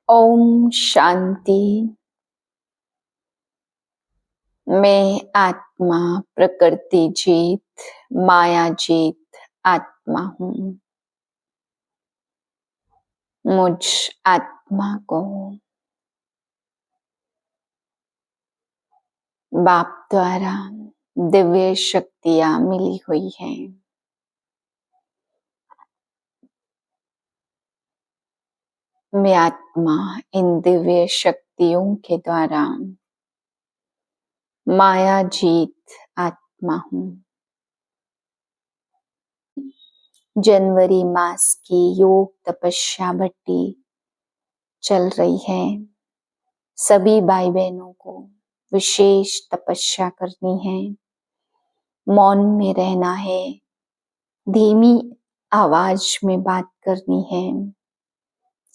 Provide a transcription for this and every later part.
ओम शांति। मैं आत्मा प्रकृति जीत माया जीत आत्मा हूँ। मुझ आत्मा को बाप द्वारा दिव्य शक्तियाँ मिली हुई हैं। मैं आत्मा इन दिव्य शक्तियों के द्वारा माया जीत आत्मा हूँ। जनवरी मास की योग तपस्या भट्टी चल रही है। सभी भाई बहनों को विशेष तपस्या करनी है। मौन में रहना है। धीमी आवाज में बात करनी है।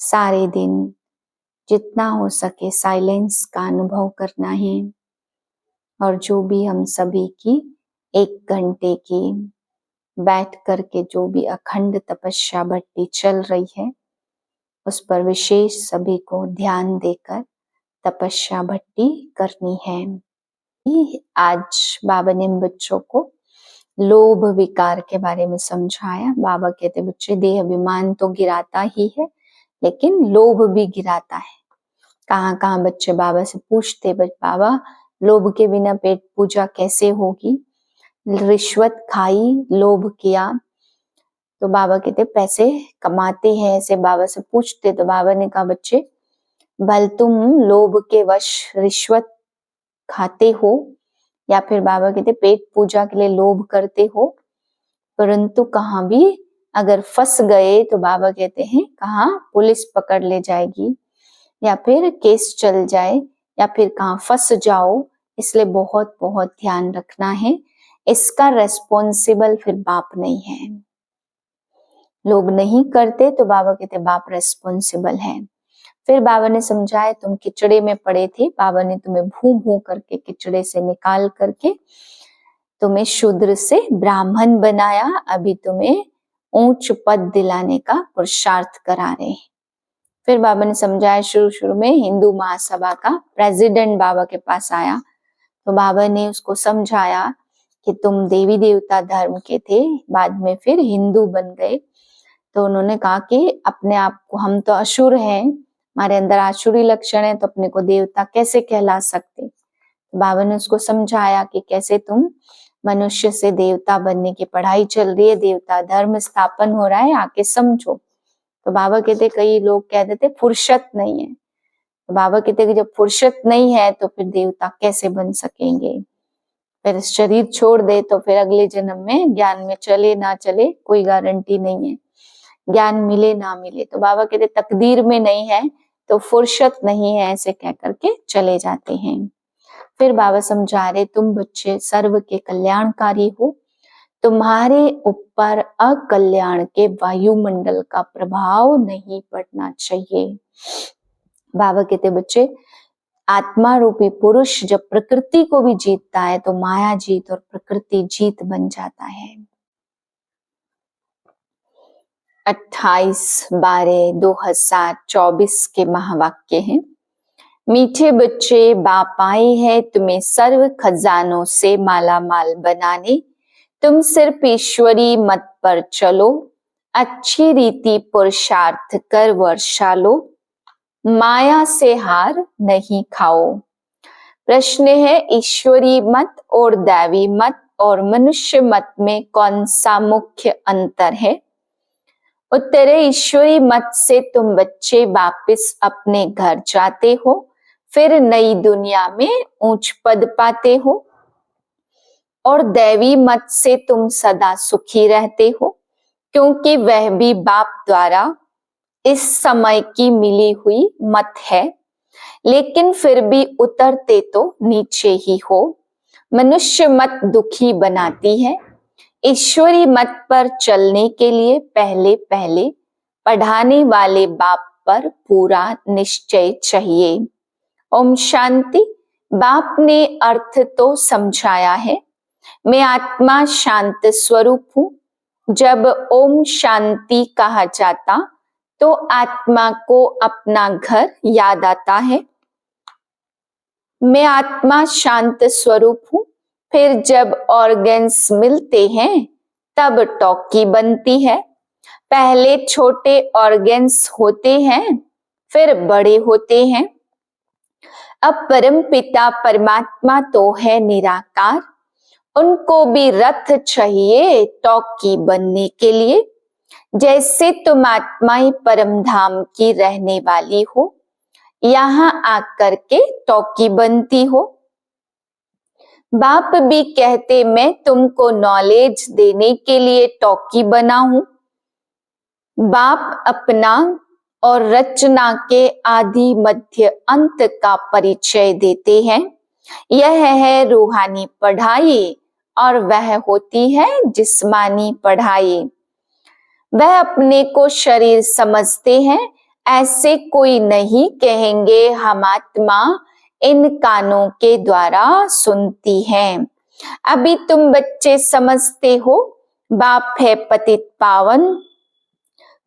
सारे दिन जितना हो सके साइलेंस का अनुभव करना है। और जो भी हम सभी की 1 घंटे की बैठ करके जो भी अखंड तपस्या भट्टी चल रही है, उस पर विशेष सभी को ध्यान देकर तपस्या भट्टी करनी है। आज बाबा ने बच्चों को लोभ विकार के बारे में समझाया। बाबा कहते बच्चे देह अभिमान तो गिराता ही है, लेकिन लोभ भी गिराता है। कहाँ कहाँ बच्चे बाबा से पूछते, बाबा लोभ के बिना पेट पूजा कैसे होगी? रिश्वत खाई, लोभ किया, तो बाबा कहते पैसे कमाते हैं, ऐसे बाबा से पूछते। तो बाबा ने कहा बच्चे, भल तुम लोभ के वश रिश्वत खाते हो या फिर बाबा कहते पेट पूजा के लिए लोभ करते हो, परंतु कहाँ भी अगर फंस गए तो बाबा कहते हैं कहाँ पुलिस पकड़ ले जाएगी या फिर केस चल जाए या फिर कहाँ फंस जाओ। इसलिए बहुत बहुत ध्यान रखना है। इसका रेस्पॉन्सिबल फिर बाप नहीं है। लोग नहीं करते तो बाबा कहते बाप रेस्पॉन्सिबल है। फिर बाबा ने समझाया, तुम किचड़े में पड़े थे, बाबा ने तुम्हें भू भू करके किचड़े से निकाल करके तुम्हें शूद्र से ब्राह्मण बनाया। अभी तुम्हें ऊंच पद दिलाने का पुरुषार्थ करा रहे हैं। फिर बाबा ने समझाया, शुरू में हिंदू महासभा का प्रेसिडेंट बाबा के पास आया, तो बाबा ने उसको समझाया कि तुम देवी देवता धर्म के थे, बाद में फिर हिंदू बन गए। तो उन्होंने कहा कि अपने आप को, हम तो असुर हैं, हमारे अंदर आसुरी लक्षण है, तो अपने को देवता कैसे कहला सकते? तो बाबा ने उसको समझाया कि कैसे तुम मनुष्य से देवता बनने की पढ़ाई चल रही है, देवता धर्म स्थापन हो रहा है, आके समझो। तो बाबा कहते कई लोग कह देते फुर्सत नहीं है। तो बाबा कहते कि जब फुर्सत नहीं है तो फिर देवता कैसे बन सकेंगे? फिर शरीर छोड़ दे तो फिर अगले जन्म में ज्ञान में चले ना चले कोई गारंटी नहीं है, ज्ञान मिले ना मिले। तो बाबा कहते तकदीर में नहीं है तो फुर्सत नहीं है, ऐसे कह करके चले जाते हैं। फिर बाबा समझा रहे, तुम बच्चे सर्व के कल्याणकारी हो, तुम्हारे ऊपर अकल्याण के वायुमंडल का प्रभाव नहीं पड़ना चाहिए। बाबा कहते बच्चे, आत्मा रूपी पुरुष जब प्रकृति को भी जीतता है तो माया जीत और प्रकृति जीत बन जाता है। 28/12/2024 के महावाक्य हैं। मीठे बच्चे, बाप आए हैं तुम्हें सर्व खजानों से माला माल बनाने। तुम सिर्फ ईश्वरी मत पर चलो, अच्छी रीति पुरुषार्थ कर वर्षा लो, माया से हार नहीं खाओ। प्रश्न है, ईश्वरी मत और दैवी मत और मनुष्य मत में कौन सा मुख्य अंतर है? उत्तर है, ईश्वरी मत से तुम बच्चे वापिस अपने घर जाते हो, फिर नई दुनिया में ऊंच पद पाते हो, और दैवी मत से तुम सदा सुखी रहते हो, क्योंकि वह भी बाप द्वारा इस समय की मिली हुई मत है, लेकिन फिर भी उतरते तो नीचे ही हो। मनुष्य मत दुखी बनाती है। ईश्वरी मत पर चलने के लिए पहले पहले पढ़ाने वाले बाप पर पूरा निश्चय चाहिए। ओम शांति। बाप ने अर्थ तो समझाया है, मैं आत्मा शांत स्वरूप हूँ। जब ओम शांति कहा जाता तो आत्मा को अपना घर याद आता है। मैं आत्मा शांत स्वरूप हूँ। फिर जब ऑर्गन्स मिलते हैं तब टॉकी बनती है। पहले छोटे ऑर्गन्स होते हैं, फिर बड़े होते हैं। अब परम पिता परमात्मा तो है निराकार, उनको भी रथ चाहिए टॉकी बनने के लिए। जैसे तुम आत्माएं परम धाम की रहने वाली हो, यहाँ आकर के टॉकी बनती हो। बाप भी कहते मैं तुमको नॉलेज देने के लिए टॉकी बना हूं। बाप अपना और रचना के आदि मध्य अंत का परिचय देते हैं। यह है रूहानी पढ़ाई और वह होती है जिस्मानी पढ़ाई। वह अपने को शरीर समझते हैं। ऐसे कोई नहीं कहेंगे हम आत्मा इन कानों के द्वारा सुनती हैं। अभी तुम बच्चे समझते हो बाप है पतित पावन,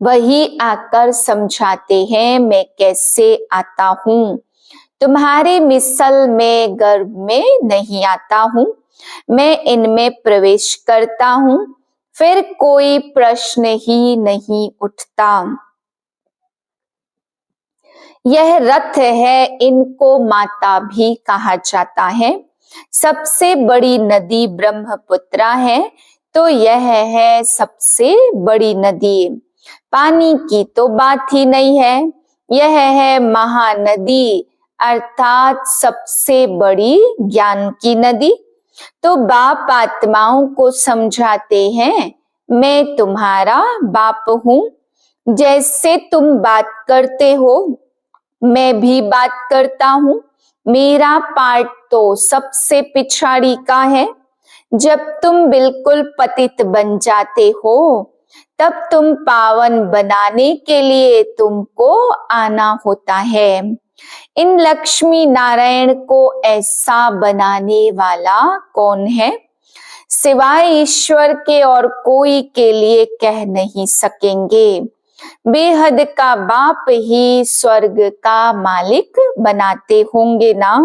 वही आकर समझाते हैं मैं कैसे आता हूँ। तुम्हारे मिसल में गर्भ में नहीं आता हूँ, मैं इनमें प्रवेश करता हूँ, फिर कोई प्रश्न ही नहीं उठता। यह रथ है, इनको माता भी कहा जाता है। सबसे बड़ी नदी ब्रह्मपुत्रा है, तो यह है सबसे बड़ी नदी। पानी की तो बात ही नहीं है, यह है महानदी अर्थात सबसे बड़ी ज्ञान की नदी। तो बाप आत्माओं को समझाते हैं मैं तुम्हारा बाप हूँ। जैसे तुम बात करते हो मैं भी बात करता हूँ। मेरा पार्ट तो सबसे पिछाड़ी का है। जब तुम बिल्कुल पतित बन जाते हो तब तुम पावन बनाने के लिए तुमको आना होता है। इन लक्ष्मी नारायण को ऐसा बनाने वाला कौन है? सिवाय ईश्वर के और कोई के लिए कह नहीं सकेंगे। बेहद का बाप ही स्वर्ग का मालिक बनाते होंगे ना।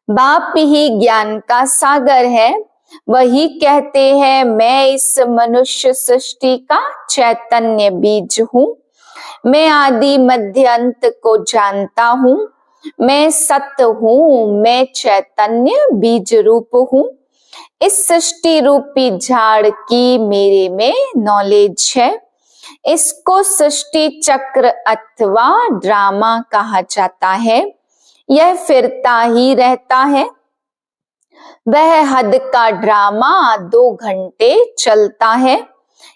बाप ही ज्ञान का सागर है। वही कहते हैं मैं इस मनुष्य सृष्टि का चैतन्य बीज हूँ। मैं आदि मध्य अंत को जानता हूँ। मैं सत्य हूँ, मैं चैतन्य बीज रूप हूँ। इस सृष्टि रूपी झाड़ की मेरे में नॉलेज है। इसको सृष्टि चक्र अथवा ड्रामा कहा जाता है। यह फिरता ही रहता है। वह हद का ड्रामा 2 घंटे चलता है।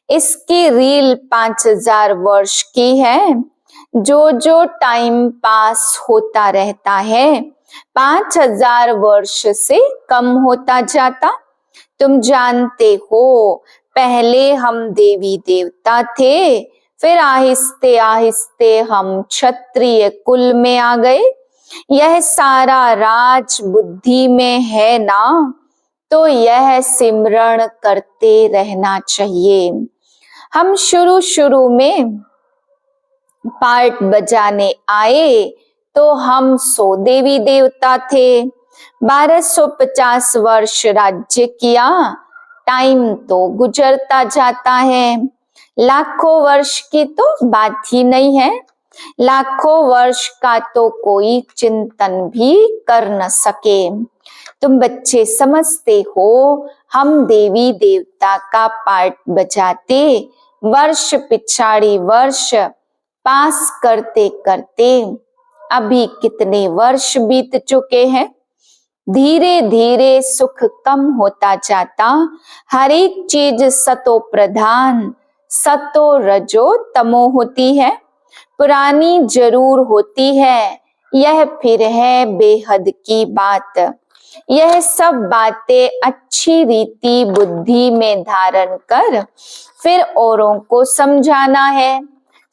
इसकी रील 5000 वर्ष की है। जो टाइम पास होता रहता है 5000 वर्ष से कम होता जाता। तुम जानते हो पहले हम देवी देवता थे, फिर आहिस्ते आहिस्ते हम क्षत्रिय कुल में आ गए। यह सारा राज बुद्धि में है ना, तो यह सिमरण करते रहना चाहिए। हम शुरू में पार्ट बजाने आए तो हम 100 देवी देवता थे। 1250 वर्ष राज्य किया, टाइम तो गुजरता जाता है। लाखों वर्ष की तो बात ही नहीं है। लाखों वर्ष का तो कोई चिंतन भी कर न सके। तुम बच्चे समझते हो हम देवी देवता का पार्ट बजाते वर्ष पिछाड़ी वर्ष पास करते करते अभी कितने वर्ष बीत चुके हैं। धीरे धीरे सुख कम होता जाता। हर एक चीज सतो प्रधान सतो रजो तमो होती है। पुरानी जरूर होती है, यह फिर है बेहद की बात। यह सब बातें अच्छी रीति बुद्धि में धारण कर फिर औरों को समझाना है।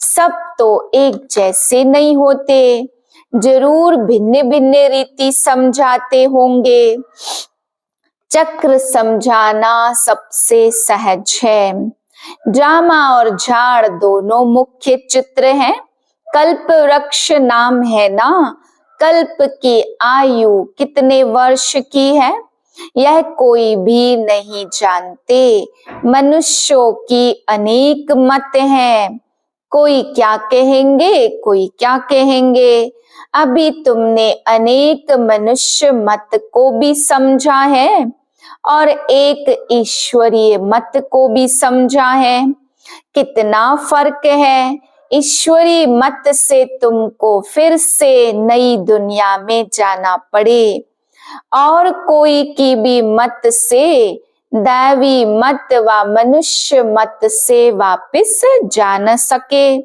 सब तो एक जैसे नहीं होते, जरूर भिन्न भिन्न रीति समझाते होंगे। चक्र समझाना सबसे सहज है। ड्रामा और झाड़ दोनों मुख्य चित्र हैं। कल्प वृक्ष नाम है ना, कल्प की आयु कितने वर्ष की है यह कोई भी नहीं जानते। मनुष्यों की अनेक मत हैं, कोई क्या कहेंगे कोई क्या कहेंगे। अभी तुमने अनेक मनुष्य मत को भी समझा है और एक ईश्वरीय मत को भी समझा है। कितना फर्क है। ईश्वरीय मत से तुमको फिर से नई दुनिया में जाना पड़े और कोई की भी मत से, दैवी मत व मनुष्य मत से वापस जा न सके।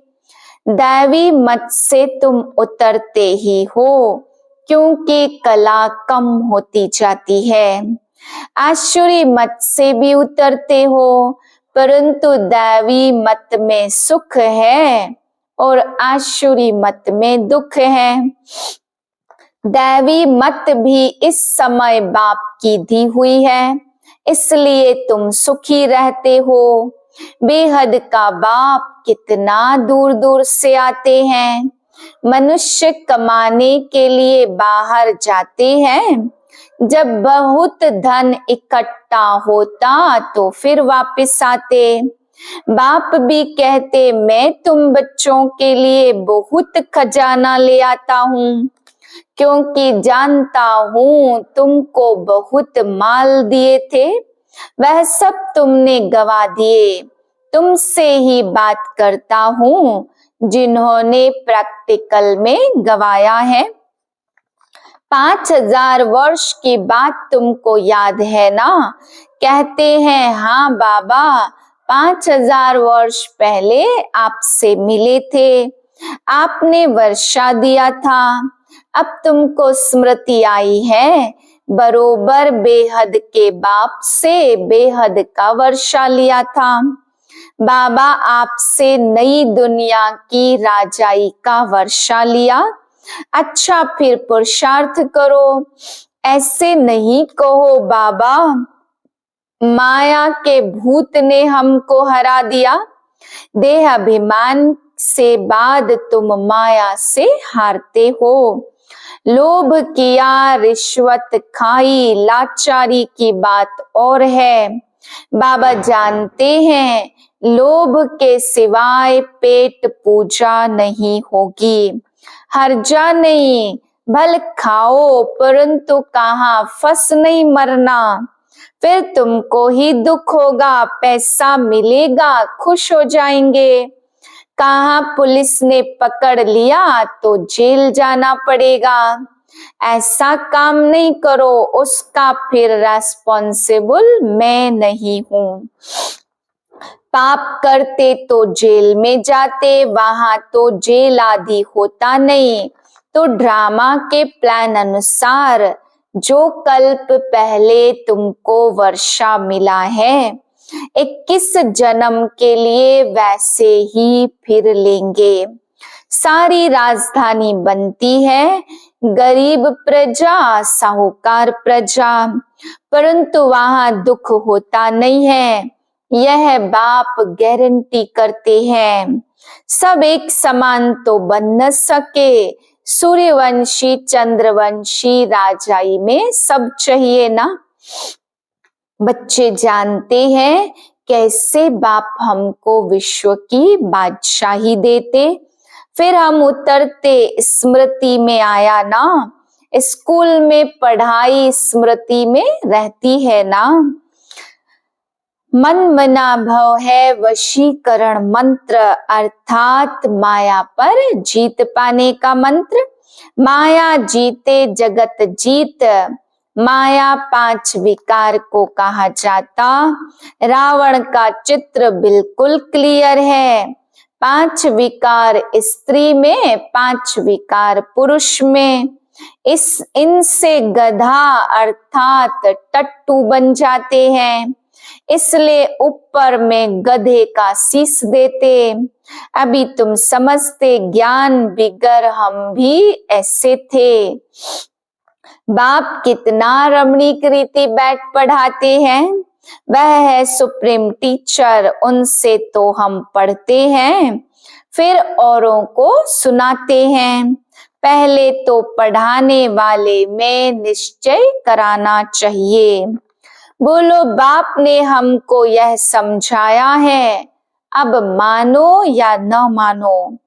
दैवी मत से तुम उतरते ही हो क्योंकि कला कम होती जाती है। आसुरी मत से भी उतरते हो परंतु दैवी मत में सुख है और आसुरी मत में दुख है। दैवी मत भी इस समय बाप की दी हुई है, इसलिए तुम सुखी रहते हो। बेहद का बाप कितना दूर दूर से आते हैं। मनुष्य कमाने के लिए बाहर जाते हैं, जब बहुत धन इकट्ठा होता तो फिर वापस आते। बाप भी कहते मैं तुम बच्चों के लिए बहुत खजाना ले आता हूँ, क्योंकि जानता हूँ तुमको बहुत माल दिए थे, वह सब तुमने गवा दिए। तुमसे ही बात करता हूँ जिन्होंने प्रैक्टिकल में गवाया है। 5000 वर्ष की बात तुमको याद है ना? कहते हैं हाँ बाबा, 5000 वर्ष पहले आपसे मिले थे, आपने वर्षा दिया था। अब तुमको स्मृति आई है, बरोबर बेहद के बाप से बेहद का वर्षा लिया था। बाबा आपसे नई दुनिया की राजाई का वर्षा लिया। अच्छा फिर पुरुषार्थ करो। ऐसे नहीं कहो बाबा माया के भूत ने हमको हरा दिया। देह अभिमान से बाद तुम माया से हारते हो। लोभ किया, रिश्वत खाई, लाचारी की बात और है। बाबा जानते हैं लोभ के सिवाय पेट पूजा नहीं होगी। हर्जा नहीं, भल खाओ परंतु कहाँ फंस नहीं मरना, फिर तुमको ही दुख होगा। पैसा मिलेगा खुश हो जाएंगे, कहाँ पुलिस ने पकड़ लिया तो जेल जाना पड़ेगा। ऐसा काम नहीं करो, उसका फिर रेस्पॉन्सिबल मैं नहीं हूँ। पाप करते तो जेल में जाते, वहां तो जेल आदि होता नहीं। तो ड्रामा के प्लान अनुसार जो कल्प पहले तुमको वर्षा मिला है, 21 जन्म के लिए वैसे ही फिर लेंगे। सारी राजधानी बनती है गरीब प्रजा, साहूकार प्रजा, परंतु वहां दुख होता नहीं है, यह बाप गारंटी करते हैं। सब एक समान तो बन न सके, सूर्यवंशी चंद्रवंशी राजाई में सब चाहिए ना। बच्चे जानते हैं कैसे बाप हमको विश्व की बादशाही देते, फिर हम उतरते। स्मृति में आया ना, स्कूल में पढ़ाई स्मृति में रहती है ना। मन मना भव है वशीकरण मंत्र, अर्थात माया पर जीत पाने का मंत्र। माया जीते जगत जीत, माया 5 विकार को कहा जाता। रावण का चित्र बिल्कुल क्लियर है। 5 विकार स्त्री में, 5 विकार पुरुष में। इनसे गधा अर्थात टट्टू बन जाते हैं, इसलिए ऊपर में गधे का शीश देते। अभी तुम समझते ज्ञान बिगर हम भी ऐसे थे। बाप कितना रमणीक रीति बैठ पढ़ाते हैं। वह है सुप्रीम टीचर, उनसे तो हम पढ़ते हैं, फिर औरों को सुनाते हैं। पहले तो पढ़ाने वाले में निश्चय कराना चाहिए। बोलो बाप ने हमको यह समझाया है, अब मानो या न मानो,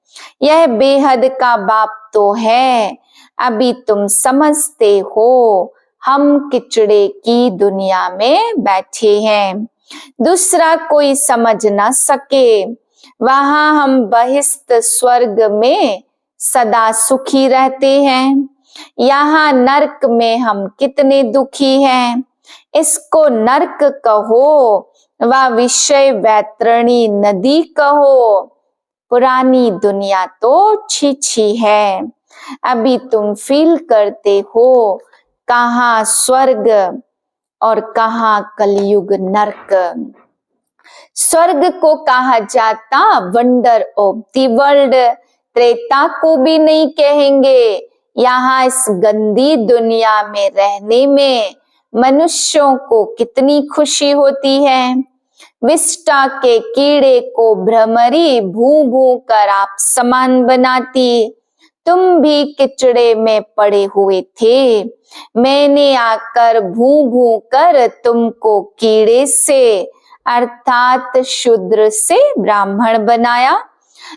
यह बेहद का बाप तो है। अभी तुम समझते हो हम किचड़े की दुनिया में बैठे हैं, दूसरा कोई समझ न सके। वहां हम बहिष्त स्वर्ग में सदा सुखी रहते हैं, यहाँ नरक में हम कितने दुखी हैं। इसको नरक कहो व विषय वैतरणी नदी कहो, पुरानी दुनिया तो छी है। अभी तुम फील करते हो कहाँ स्वर्ग और कहाँ कलयुग नरक। स्वर्ग को कहा जाता wonder of the world, Treta को भी नहीं कहेंगे। यहाँ इस गंदी दुनिया में रहने में मनुष्यों को कितनी खुशी होती है। विष्टा के कीड़े को भ्रमरी भू भू कर आप समान बनाती। तुम भी किचड़े में पड़े हुए थे, मैंने आकर भू भू कर तुमको कीड़े से अर्थात शूद्र से ब्राह्मण बनाया।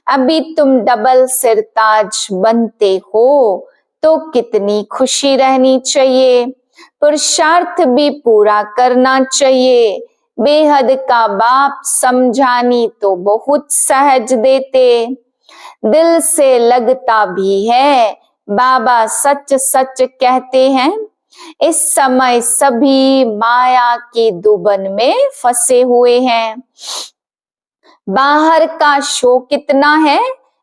अभी तुम डबल सिरताज बनते हो तो कितनी खुशी रहनी चाहिए। पुरुषार्थ भी पूरा करना चाहिए। बेहद का बाप समझानी तो बहुत सहज देते, दिल से लगता भी है। बाबा सच सच कहते हैं, इस समय सभी माया की दुबन में फंसे हुए हैं। बाहर का शो कितना है,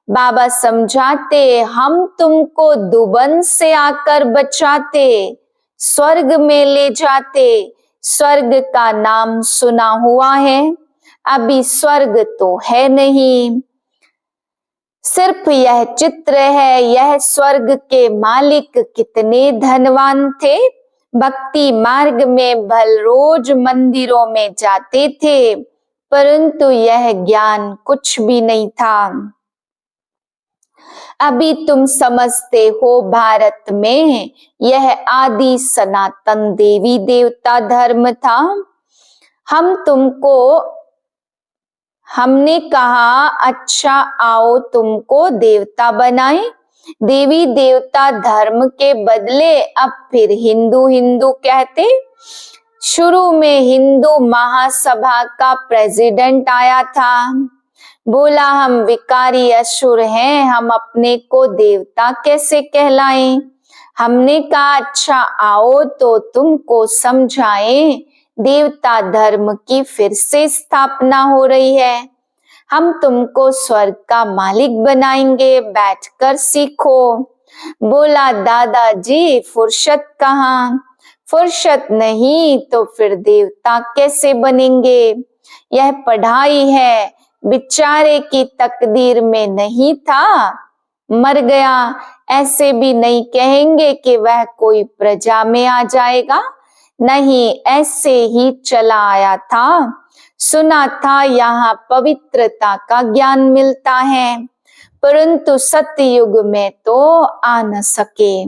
बाबा समझाते, हम तुमको दुबन से आकर बचाते, स्वर्ग में ले जाते। स्वर्ग का नाम सुना हुआ है, अभी स्वर्ग तो है नहीं, सिर्फ यह चित्र है। यह स्वर्ग के मालिक कितने धनवान थे। भक्ति मार्ग में भल रोज मंदिरों में जाते थे, परंतु यह ज्ञान कुछ भी नहीं था। अभी तुम समझते हो भारत में यह आदि सनातन देवी देवता धर्म था। हमने कहा अच्छा आओ तुमको देवता बनाए। देवी देवता धर्म के बदले अब फिर हिंदू हिंदू कहते। शुरू में हिंदू महासभा का प्रेसिडेंट आया था, बोला हम विकारी असुर हैं, हम अपने को देवता कैसे कहलाएं। हमने कहा अच्छा आओ तो तुमको समझाएं, देवता धर्म की फिर से स्थापना हो रही है। हम तुमको स्वर्ग का मालिक बनाएंगे, बैठकर सीखो। बोला दादाजी फुर्सत कहाँ, फुर्सत नहीं तो फिर देवता कैसे बनेंगे। यह पढ़ाई है, बेचारे की तकदीर में नहीं था, मर गया। ऐसे भी नहीं कहेंगे कि वह कोई प्रजा में आ जाएगा, नहीं ऐसे ही चला आया था। सुना था यहाँ पवित्रता का ज्ञान मिलता है, परंतु सत्ययुग में तो आ न सके।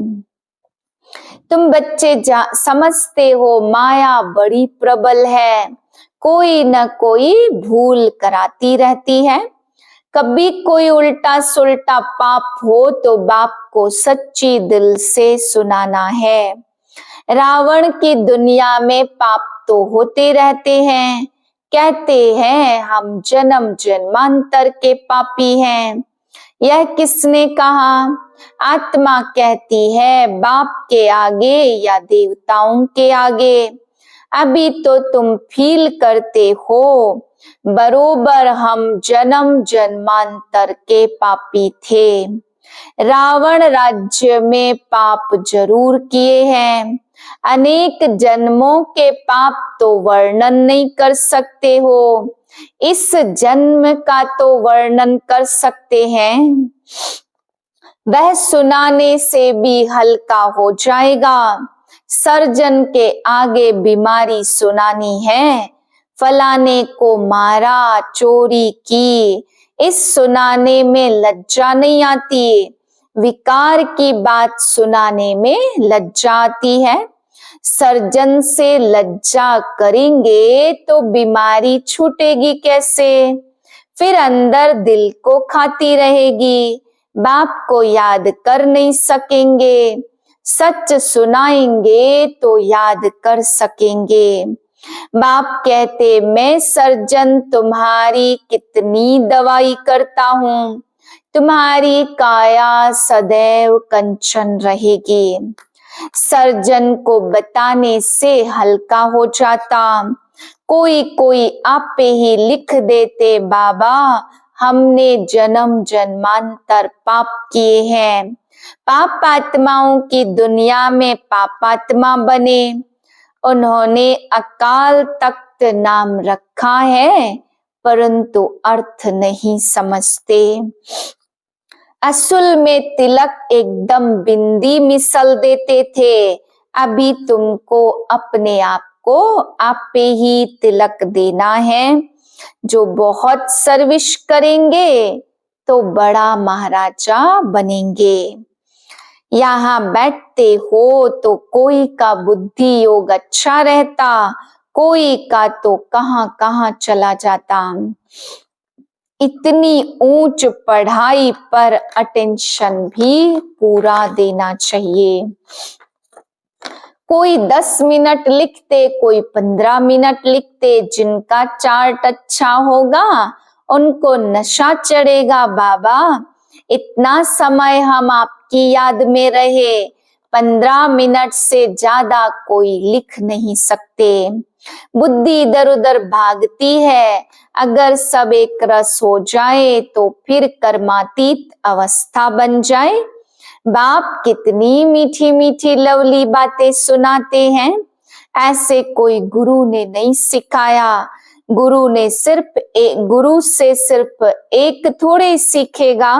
तुम बच्चे समझते हो माया बड़ी प्रबल है, कोई न कोई भूल कराती रहती है। कभी कोई उल्टा सुल्टा पाप हो तो बाप को सच्ची दिल से सुनाना है। रावण की दुनिया में पाप तो होते रहते हैं, कहते हैं हम जन्म जन्मांतर के पापी हैं। यह किसने कहा, आत्मा कहती है बाप के आगे या देवताओं के आगे। अभी तो तुम फील करते हो बरोबर हम जन्म जन्मांतर के पापी थे। रावण राज्य में पाप जरूर किए हैं, अनेक जन्मों के पाप तो वर्णन नहीं कर सकते हो, इस जन्म का तो वर्णन कर सकते हैं। वह सुनाने से भी हल्का हो जाएगा। सर्जन के आगे बीमारी सुनानी है, फलाने को मारा, चोरी की, इस सुनाने में लज्जा नहीं आती। विकार की बात सुनाने में लज्जा आती है। सर्जन से लज्जा करेंगे तो बीमारी छूटेगी कैसे? फिर अंदर दिल को खाती रहेगी, बाप को याद कर नहीं सकेंगे। सच सुनाएंगे तो याद कर सकेंगे। बाप कहते, मैं सर्जन तुम्हारी कितनी दवाई करता हूँ, तुम्हारी काया सदैव कंचन रहेगी। सर्जन को बताने से हल्का हो जाता। कोई कोई आपे ही लिख देते, बाबा हमने जन्म जन्मांतर पाप किए हैं, पाप आत्माओं की दुनिया में पापात्मा बने। उन्होंने अकाल तख्त नाम रखा है, परंतु अर्थ नहीं समझते। असल में तिलक एकदम बिंदी मिसल देते थे। अभी तुमको अपने आप को आप पे ही तिलक देना है। जो बहुत सर्विस करेंगे तो बड़ा महाराजा बनेंगे। यहाँ बैठते हो तो कोई का बुद्धि योग अच्छा रहता, कोई का तो कहाँ कहाँ चला जाता। इतनी ऊंच पढ़ाई पर अटेंशन भी पूरा देना चाहिए। कोई 10 मिनट लिखते, कोई 15 मिनट लिखते। जिनका चार्ट अच्छा होगा उनको नशा चढ़ेगा, बाबा इतना समय हम आपकी याद में रहे, 15 मिनट से ज्यादा कोई लिख नहीं सकते। बुद्धि इधर उधर भागती है। अगर सब एक रस हो जाए तो फिर कर्मातीत अवस्था बन जाए। बाप कितनी मीठी मीठी लवली बातें सुनाते हैं। ऐसे कोई गुरु ने नहीं सिखाया। गुरु से सिर्फ एक थोड़े सीखेगा,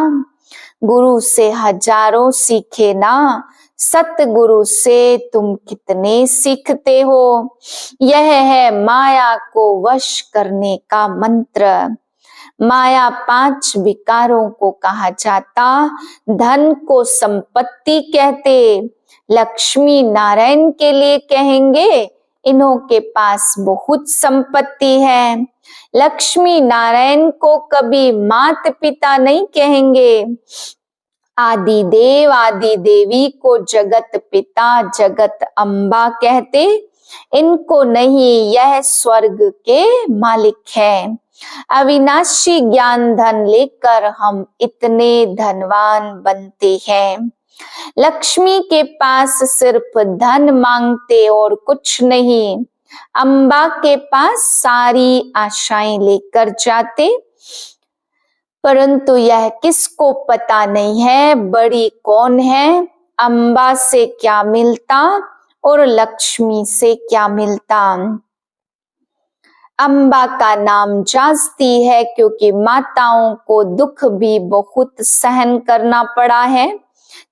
गुरु से हजारों सीखे ना। सतगुरु से तुम कितने सीखते हो। यह है माया को वश करने का मंत्र। माया 5 विकारों को कहा जाता। धन को संपत्ति कहते। लक्ष्मी नारायण के लिए कहेंगे, इन्हों के पास बहुत संपत्ति है। लक्ष्मी नारायण को कभी माता पिता नहीं कहेंगे। आदि देव आदि देवी को जगत पिता जगत अम्बा कहते। इनको नहीं, यह स्वर्ग के मालिक है। अविनाशी ज्ञान धन लेकर हम इतने धनवान बनते हैं। लक्ष्मी के पास सिर्फ धन मांगते और कुछ नहीं। अम्बा के पास सारी आशाएं लेकर जाते, परंतु यह किसको पता नहीं है बड़ी कौन है। अम्बा से क्या मिलता और लक्ष्मी से क्या मिलता। अम्बा का नाम जाजती है क्योंकि माताओं को दुख भी बहुत सहन करना पड़ा है,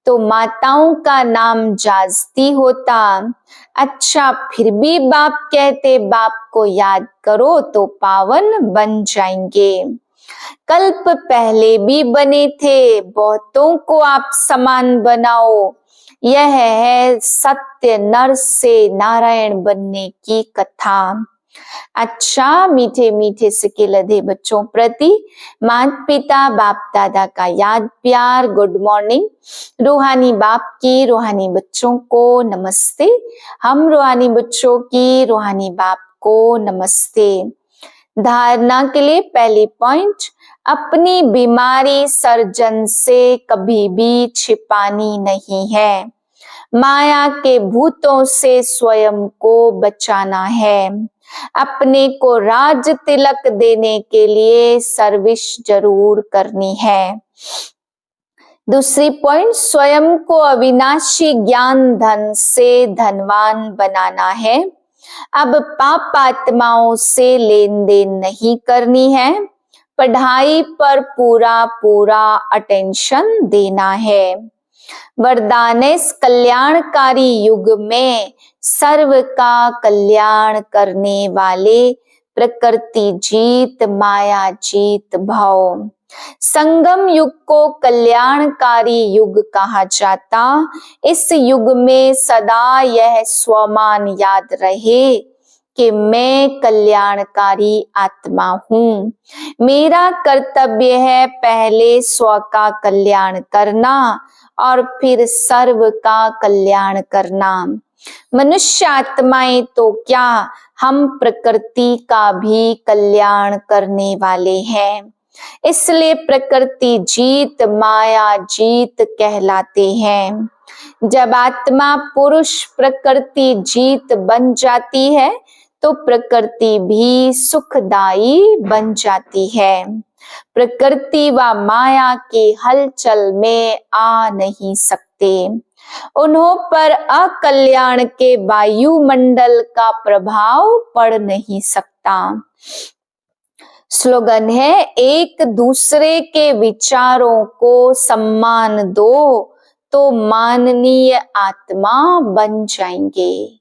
तो माताओं का नाम जाजती होता। अच्छा, फिर भी बाप कहते, बाप को याद करो तो पावन बन जाएंगे। कल्प पहले भी बने थे, बहुतों को आप समान बनाओ। यह है सत्य नर से नारायण बनने की कथा। अच्छा, मीठे मीठे सिके लधे बच्चों प्रति माता पिता बाप दादा का याद प्यार गुड मॉर्निंग। रूहानी बाप की रूहानी बच्चों को नमस्ते। हम रूहानी बच्चों की रूहानी बाप को नमस्ते। धारणा के लिए पहली पॉइंट, अपनी बीमारी सर्जन से कभी भी छिपानी नहीं है। माया के भूतों से स्वयं को बचाना है। अपने को राज तिलक देने के लिए सर्विस जरूर करनी है। दूसरी पॉइंट, स्वयं को अविनाशी ज्ञान धन से धनवान बनाना है। अब पाप आत्माओं से लेन देन नहीं करनी है। पढ़ाई पर पूरा पूरा अटेंशन देना है। वरदान इस कल्याणकारी युग में सर्व का कल्याण करने वाले प्रकृति जीत माया जीत भव। संगम युग को कल्याणकारी युग कहा जाता। इस युग में सदा यह स्वमान याद रहे कि मैं कल्याणकारी आत्मा हूँ। मेरा कर्तव्य है पहले स्व का कल्याण करना और फिर सर्व का कल्याण करना। मनुष्य आत्माएं तो क्या, हम प्रकृति का भी कल्याण करने वाले हैं। इसलिए प्रकृति जीत माया जीत कहलाते हैं। जब आत्मा पुरुष प्रकृति जीत बन जाती है तो प्रकृति भी सुखदायी बन जाती है। प्रकृति व माया के हलचल में आ नहीं सकते। उन्हों पर अकल्याण के वायुमंडल का प्रभाव पड़ नहीं सकता। स्लोगन है, एक दूसरे के विचारों को सम्मान दो तो माननीय आत्मा बन जाएंगे।